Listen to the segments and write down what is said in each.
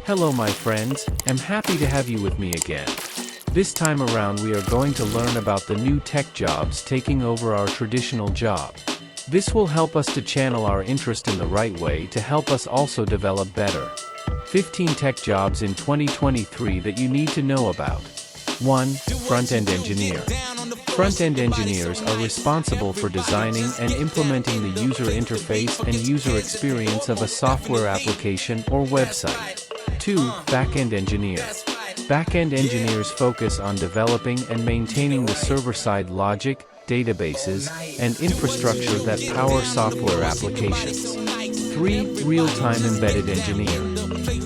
Hello my friends, I'm happy to have you with me again. This time around we are going to learn about the new tech jobs taking over our traditional job. This will help us to channel our interest in the right way to help us also develop better. 15 tech jobs in 2023 that you need to know about. 1. Front-end engineer. Front-end engineers are responsible for designing and implementing the user interface and user experience of a software application or website. 2. Back-end engineer. Back-end engineers focus on developing and maintaining the server-side logic, databases, and infrastructure that power software applications. 3. Real-time embedded engineer.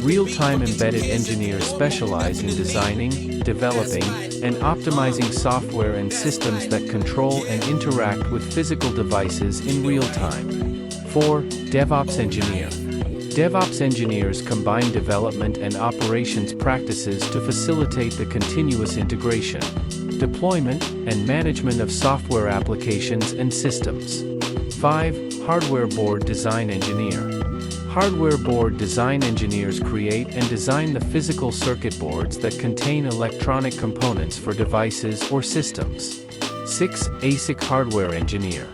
Real-time embedded engineers specialize in designing, developing, and optimizing software and systems that control and interact with physical devices in real time. 4. DevOps engineer. DevOps engineers combine development and operations practices to facilitate the continuous integration, deployment, and management of software applications and systems. 5. Hardware board design engineer. Hardware board design engineers create and design the physical circuit boards that contain electronic components for devices or systems. 6. ASIC hardware engineer.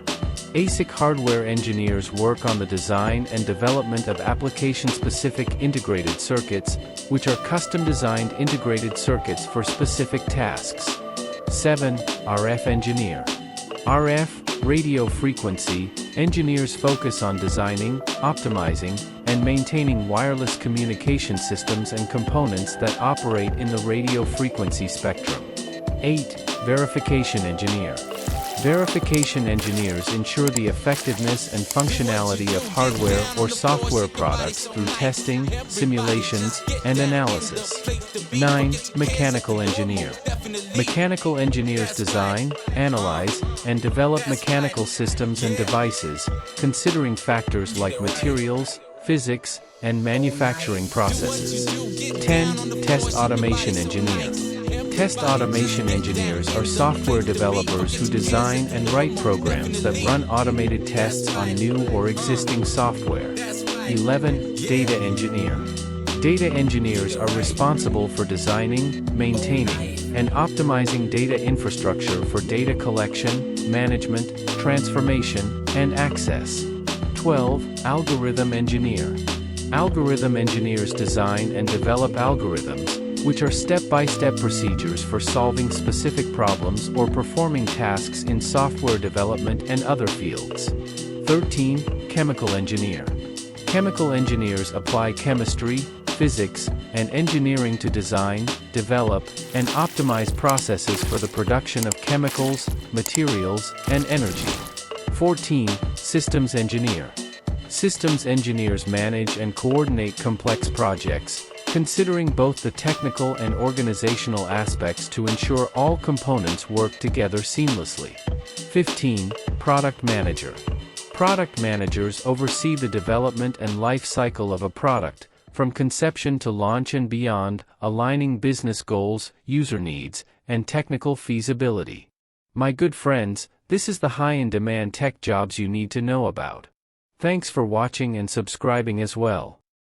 ASIC hardware engineers work on the design and development of application-specific integrated circuits, which are custom-designed integrated circuits for specific tasks. 7. RF engineer. RF, radio frequency, engineers focus on designing, optimizing, and maintaining wireless communication systems and components that operate in the radio frequency spectrum. 8. Verification engineer. Verification engineers ensure the effectiveness and functionality of hardware or software products through testing, simulations, and analysis. 9. Mechanical engineer. Mechanical engineers design, analyze, and develop mechanical systems and devices, considering factors like materials, physics, and manufacturing processes. 10. Test automation engineer. Test automation engineers are software developers who design and write programs that run automated tests on new or existing software. 11. Data engineer. Data engineers are responsible for designing, maintaining, and optimizing data infrastructure for data collection, management, transformation, and access. 12. Algorithm engineer. Algorithm engineers design and develop algorithms, which are step-by-step procedures for solving specific problems or performing tasks in software development and other fields. 13. Chemical engineer. Chemical engineers apply chemistry, physics, and engineering to design, develop, and optimize processes for the production of chemicals, materials, and energy. 14. Systems engineer. Systems engineers manage and coordinate complex projects, considering both the technical and organizational aspects to ensure all components work together seamlessly. 15. Product manager. Product managers oversee the development and life cycle of a product, from conception to launch and beyond, aligning business goals, user needs, and technical feasibility. My good friends, this is the high-in-demand tech jobs you need to know about. Thanks for watching and subscribing as well.